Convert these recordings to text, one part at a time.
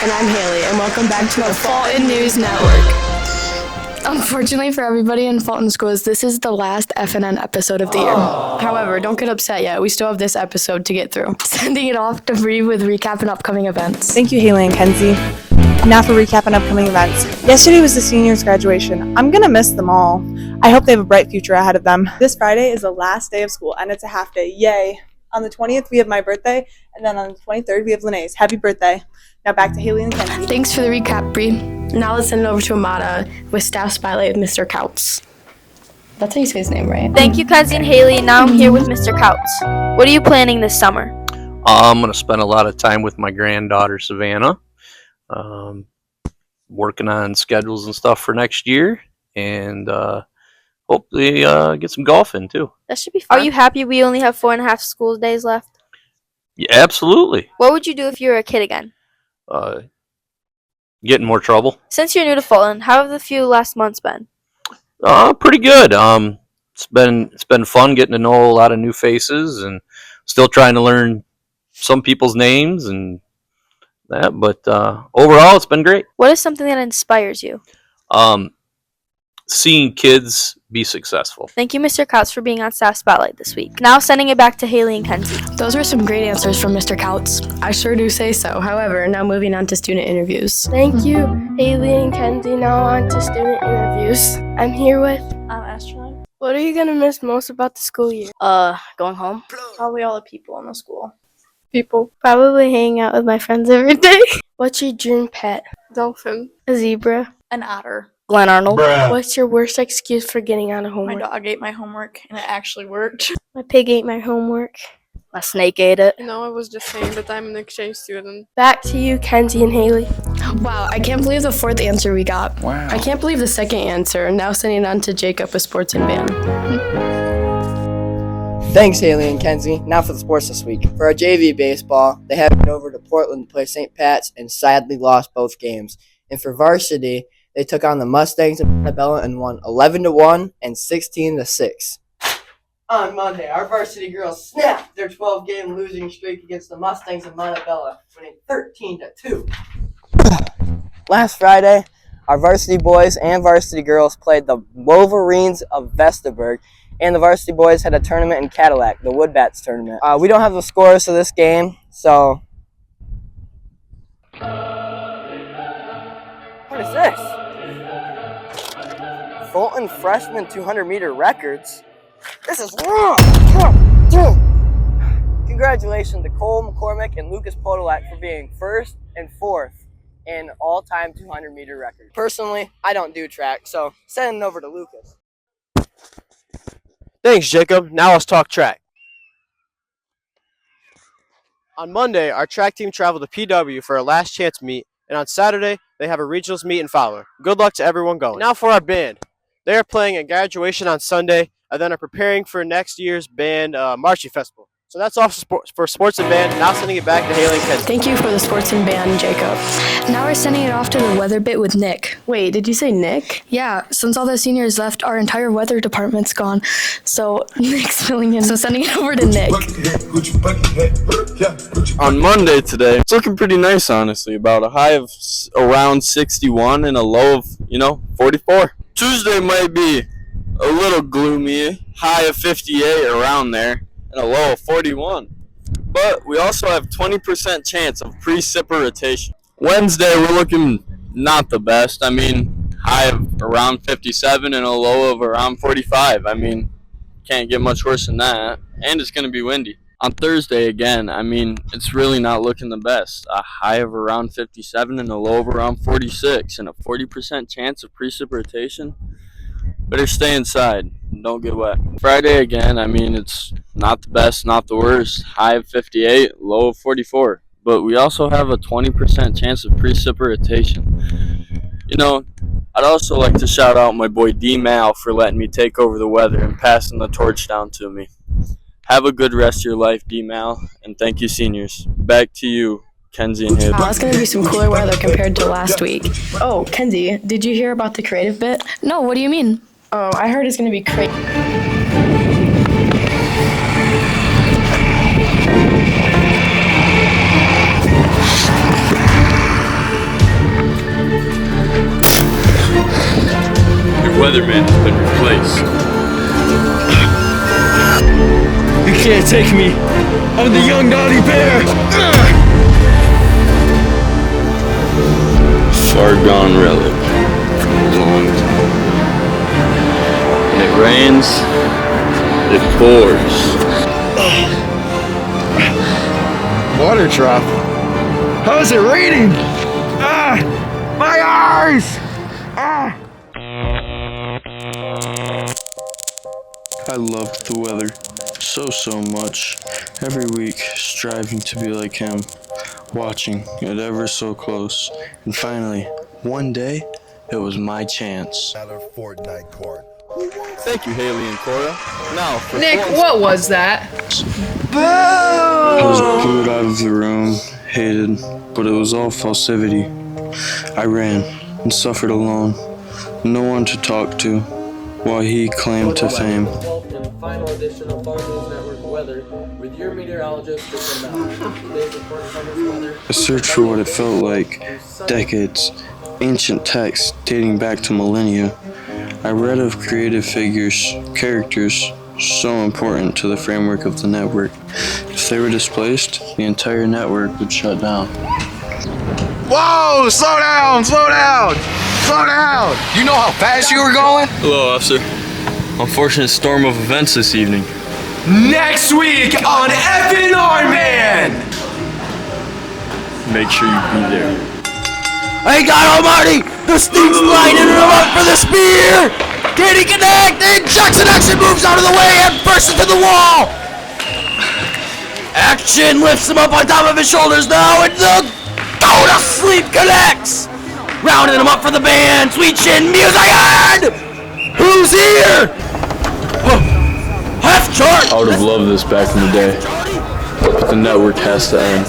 And I'm Haley, and welcome back to the Fulton News Network. Unfortunately for everybody in Fulton schools, this is the last FNN episode of the year. However, don't get upset yet. We still have this episode to get through. Sending it off to Bree with recap and upcoming events. Thank you, Haley and Kenzie. Now for recap and upcoming events. Yesterday was the seniors' graduation. I'm gonna miss them all. I hope they have a bright future ahead of them. This Friday is the last day of school, and it's a half day. Yay! On the 20th, we have my birthday, and then on the 23rd, we have Lene's. Happy birthday. Now back to Haley and Kenzie. Thanks for the recap, Bree. Now let's send it over to Amada with Staff Spotlight with Mr. Couts. That's how you say his name, right? Thank you, Kenzie and Haley. Now I'm here with Mr. Couts. What are you planning this summer? I'm going to spend a lot of time with my granddaughter, Savannah, working on schedules and stuff for next year, and hopefully get some golf in, too. That should be fun. Are you happy we only have 4.5 school days left? Yeah, absolutely. What would you do if you were a kid again? Get in more trouble. Since you're new to Fulton, how have the few last months been? Pretty good. It's been fun getting to know a lot of new faces and still trying to learn some people's names and that. But overall, it's been great. What is something that inspires you? Seeing kids be successful. Thank you, Mr. Couts, for being on Staff Spotlight this week. Now sending it back to Haley and Kenzie. Those were some great answers from Mr. Couts. I sure do say so. However, now moving on to student interviews. Thank you, Haley and Kenzie. Now on to student interviews. I'm here with Astronaut. What are you going to miss most about the school year? Going home. Probably all the people in the school. People. Probably hanging out with my friends every day. What's your dream pet? Dolphin. A zebra. An otter. Glenn Arnold. What's your worst excuse for getting out of My homework? dog ate my homework, and it actually worked. My pig ate my homework. My snake ate it. No, I was just saying that I'm an exchange student. Back to you, Kenzie and Haley. Wow, I can't believe the fourth answer we got. Wow. I can't believe the second answer. Now sending it on to Jacob with sports and band. Thanks, Haley and Kenzie. Now for the sports this week. For our JV baseball, they headed over to Portland to play St. Pat's and sadly lost both games. And for varsity, they took on the Mustangs of Montebello and won 11-1 and 16-6. On Monday, our varsity girls snapped their 12-game losing streak against the Mustangs of Montebello, winning 13-2. Last Friday, our varsity boys and varsity girls played the Wolverines of Vestaburg, and the varsity boys had a tournament in Cadillac, the Woodbats tournament. We don't have the scores of this game, so... What is this? Fulton freshman 200-meter records? This is wrong! Congratulations to Cole McCormick and Lucas Podolak for being first and fourth in all-time 200-meter records. Personally, I don't do track, so send it over to Lucas. Thanks, Jacob. Now let's talk track. On Monday, our track team traveled to PW for a last chance meet, and on Saturday, they have a regionals meet in Fowler. Good luck to everyone going. Now for our band. They are playing at graduation on Sunday, and then are preparing for next year's band marching festival. So that's all for sports and band. Now sending it back to Haley and Kenzie. Thank you for the sports and band, Jacob. Now we're sending it off to the weather bit with Nick. Wait, did you say Nick? Yeah, since all the seniors left, our entire weather department's gone. So Nick's filling in. So sending it over to Nick. On Monday today, it's looking pretty nice, honestly. About a high of around 61 and a low of, 44. Tuesday might be a little gloomy, high of 58 around there, and a low of 41. But we also have 20% chance of precipitation. Wednesday, we're looking not the best. High of around 57 and a low of around 45. Can't get much worse than that. And it's going to be windy. On Thursday, again, it's really not looking the best. A high of around 57 and a low of around 46, and a 40% chance of precipitation. Better stay inside. Don't get wet. Friday, again, it's not the best, not the worst. High of 58, low of 44. But we also have a 20% chance of precipitation. I'd also like to shout out my boy D-Mal for letting me take over the weather and passing the torch down to me. Have a good rest of your life, D-Mal, and thank you, seniors. Back to you, Kenzie and Haley. Wow, that's going to be some cooler weather compared to last week. Oh, Kenzie, did you hear about the creative bit? No, what do you mean? Oh, I heard it's going to be crazy. weatherman has been replaced. You can't take me. I'm the young naughty bear. Far gone relic from a long time. When it rains, it pours. Water drop. How is it raining? My eyes! I loved the weather so much. Every week, striving to be like him, watching it ever so close. And finally, one day, it was my chance. Fortnite court. Thank you, Haley and Cora. Now, for Nick, what was that? I was booed out of the room, hated, but it was all falsivity. I ran and suffered alone, no one to talk to, while he claimed to fame. Final edition of Fall News Network Weather with your meteorologist, Today's report covers weather. I searched for what it felt like, decades, ancient texts dating back to millennia. I read of creative figures, characters, so important to the framework of the network. If they were displaced, the entire network would shut down. Whoa! Slow down! Slow down! Slow down! You know how fast you were going? Hello, officer. Unfortunate storm of events this evening. Next week on FNR Man! Make sure you be there. Hey, God Almighty! The Steve's lining him up for the spear! Did he connect? And Jackson Action moves out of the way and bursts into the wall! Action lifts him up on top of his shoulders now, and the go to sleep connects! Rounding him up for the band, sweet chin music, and who's here? Half chart! I would have loved this back in the day, but the network has to end.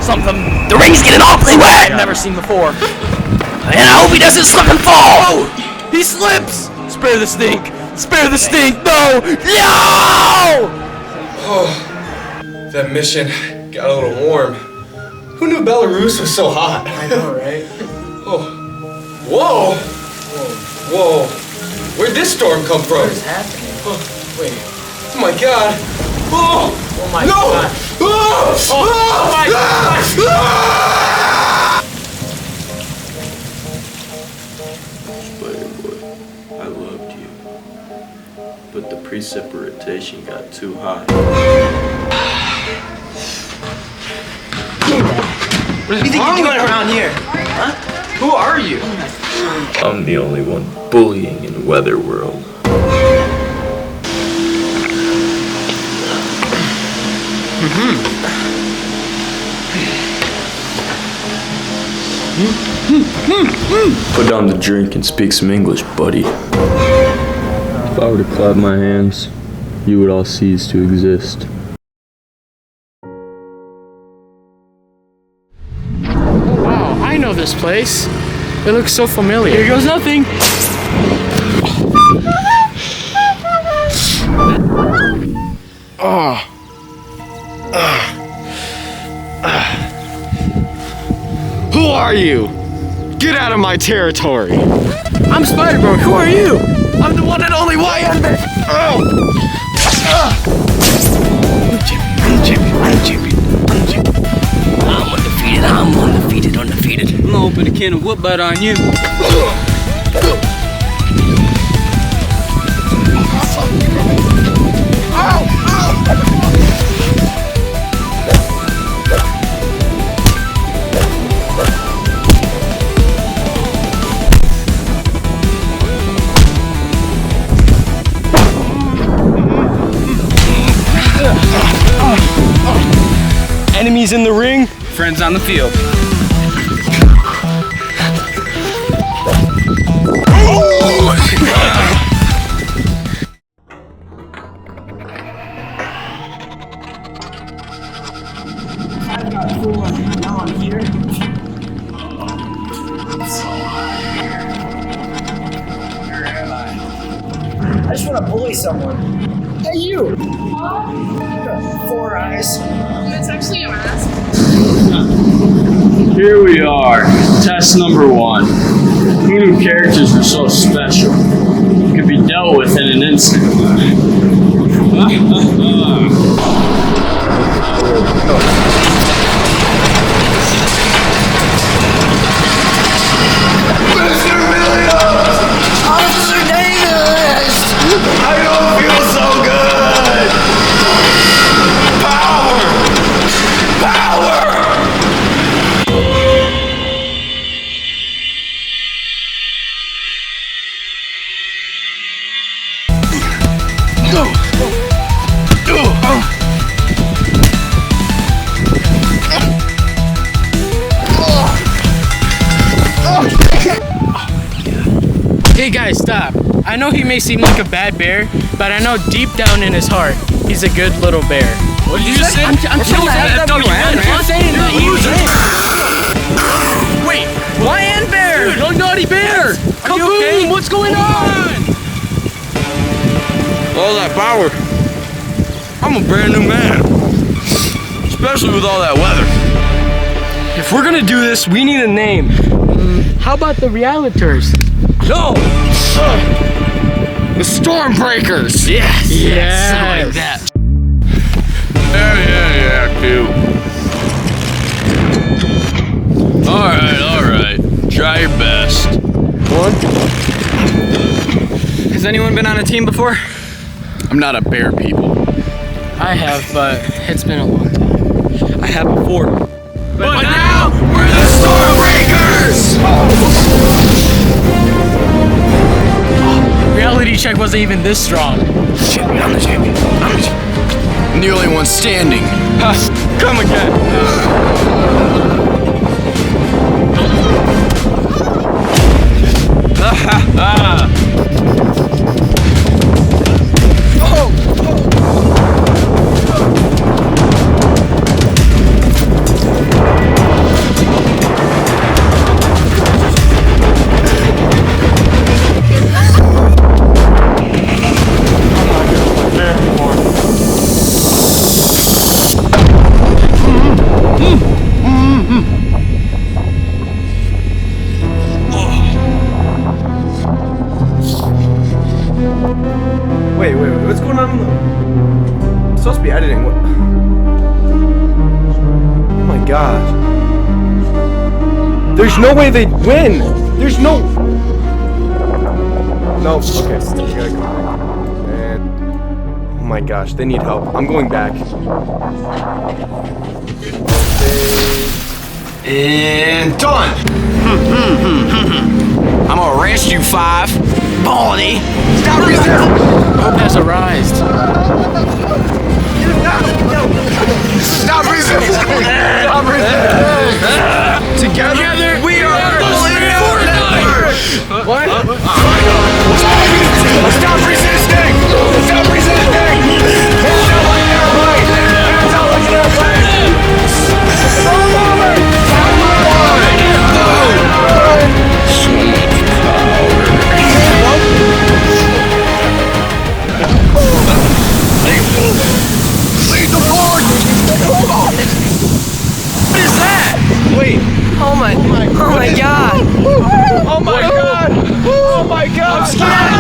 Something. The ring's getting awfully wet! Never seen before. And I hope he doesn't slip and fall! Oh! He slips! Spare the stink! Spare the stink! No! No! Oh, that mission got a little warm. Who knew Belarus was so hot? I know, right? Oh. Whoa! Whoa! Where'd this storm come from? What is happening? Oh, wait. Oh my god! Oh! Oh my no! god! Oh! Oh my god! Playboy, I loved you, but the precipitation got too high. What do you think you're doing around here? Huh? Who are you? I'm the only one bullying in weather world. Put down the drink and speak some English, buddy. If I were to clap my hands, you would all cease to exist. Oh wow, I know this place. It looks so familiar. Here goes nothing. Who are you? Get out of my territory! I'm Spider-Man. Who are you? I'm the one and only Wyatt! I'm undefeated. I'm gonna open a can of whoop butt on you. Enemies in the ring? Friends on the field. I just want to bully someone. Hey, you! Four eyes. It's actually a mask. Here we are, test number 1. Who knew characters were so special? Could be dealt with in an instant. Hey guys, stop. I know he may seem like a bad bear, but I know deep down in his heart, he's a good little bear. What did you just say? I'm trying to FWN. I'm saying that you Wait, lion bear! Dude, young naughty bear! Kaboom! Okay? What's going on? All that power. I'm a brand new man. Especially with all that weather. If we're gonna do this, we need a name. How about the Realitors? No! The Stormbreakers! Yes! Yes! Something like that. Yeah, cool. Alright. Try your best. Has anyone been on a team before? I'm not a bear, people. I have, but it's been a long time. I have before. But now, we're the Stormbreakers! Reality check wasn't even this strong. I'm the champion. I'm the only one standing. Come again. Wait, what's going on? I'm supposed to be editing. What? Oh my god. There's no way they'd win! There's no... No, okay. We gotta go back. And... Oh my gosh, they need help. I'm going back. And done! I'm gonna arrest you, Five. Baldy! Stop resisting! Hope has arisen. Stop resisting! Stop resisting! Together, we are the Network! What? Stop resisting! Stop resisting! Hands up like an airplane! Hands up like an airplane! Roll over! So much power. Lead the board! What is that? Wait. Oh my god! Oh my god! Oh my god! I'm scared!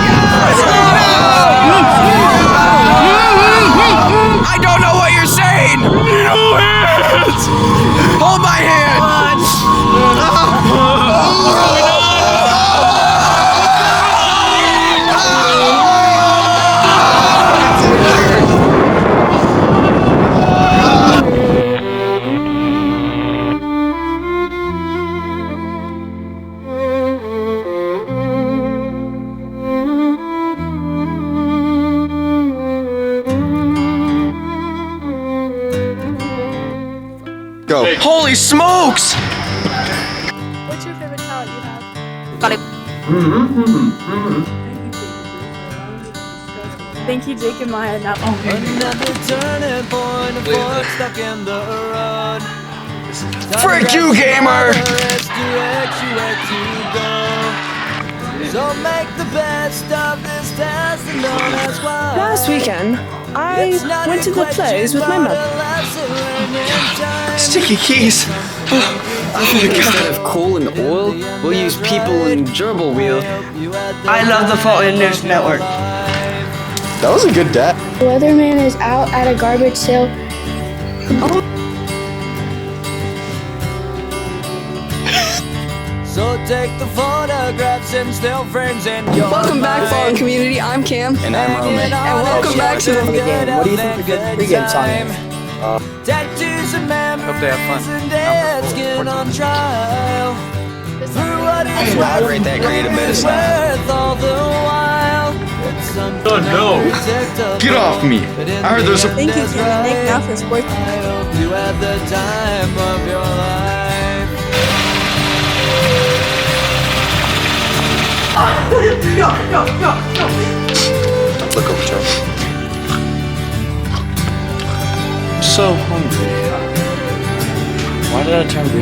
I don't know what you're saying! Hold my hand! Go. Holy smokes! What's your favorite talent you have? Thank you, Jake and Maya. Now, Frick you, gamer! last weekend, I went to the plays with my mother. Sticky keys! Instead of coal and oil, we'll use people and gerbil wheel. I love the Fulton News Network. That was a good dad. The weatherman is out at a garbage sale. So take the photographs and still frames in your Welcome back, Fulton community. I'm Cam. And I'm Roman. And welcome back to the game. What do you think the good pregame song is? Tattoos and memories Hope they have fun. and dead skin on trial. Through what is Rate that creative medicine. worth all the while. Oh no! Get off me! I heard there's a. Thank you, Cam. Nick, now for sports. I hope you had the time of your life. Look over, Joe. So hungry. Why did I turn green?